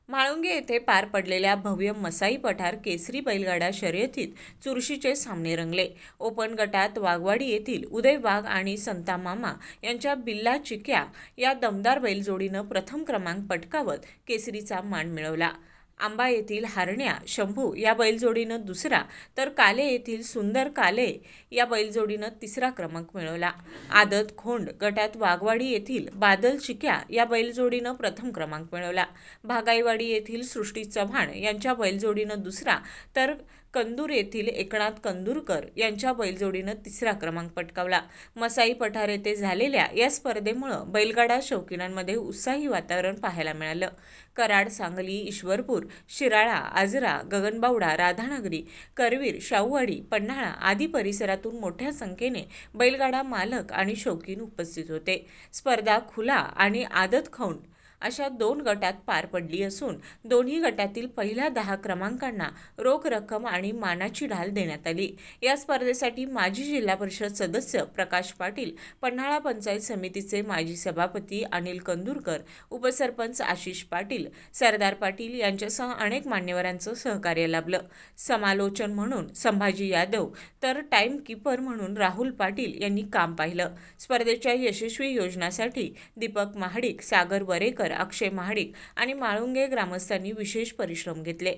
म्हाळुंगे येथे पार पडलेल्या भव्य मसाई पठार केसरी बैलगाडा शर्यतीत चुरशीचे सामने रंगले. ओपन गटात वाघवाडी येथील उदय वाघ आणि संता मामा यांच्या बिल्ला चिक्या या दमदार बैलजोडीनं प्रथम क्रमांक पटकावत केसरीचा मान मिळवला. आंबा येथील हारण्या शंभू या बैलजोडीनं दुसरा तर काले येथील सुंदर काले या बैलजोडीनं तिसरा क्रमांक मिळवला. आदत खोंड गटात वाघवाडी येथील बादल चिक्या या बैलजोडीनं प्रथम क्रमांक मिळवला. भागाईवाडी येथील सृष्टी चव्हाण यांच्या बैलजोडीनं दुसरा तर कंदूर येथील एकनाथ कंदूरकर यांच्या बैलजोडीनं तिसरा क्रमांक पटकावला. मसाई पठार येथे झालेल्या या स्पर्धेमुळं बैलगाडा शौकीनांमध्ये उत्साही वातावरण पाहायला मिळालं. कराड, सांगली, ईश्वरपूर, शिराळा, आजरा, गगनबावडा, राधानगरी, करवीर, शाहूवाडी, पन्हाळा आदी परिसरातून मोठ्या संख्येने बैलगाडा मालक आणि शौकीन उपस्थित होते. स्पर्धा खुला आणि आदत खौंड अशा 2 गटात पार पडली असून दोन्ही गटातील पहिल्या 10 क्रमांकांना रोख रक्कम आणि मानाची ढाल देण्यात आली. या स्पर्धेसाठी माजी जिल्हा परिषद सदस्य प्रकाश पाटील, पन्हाळा पंचायत समितीचे माजी सभापती अनिल कंदूरकर, उपसरपंच आशिष पाटील, सरदार पाटील यांच्यासह अनेक मान्यवरांचं सहकार्य लाभलं. समालोचन म्हणून संभाजी यादव तर टाईम कीपर म्हणून राहुल पाटील यांनी काम पाहिलं. स्पर्धेच्या यशस्वी योजनासाठी दीपक महाडिक, सागर वरेकर, अक्षय महाडिक आणि म्हाळुंगे ग्रामस्थांनी विशेष परिश्रम घेतले.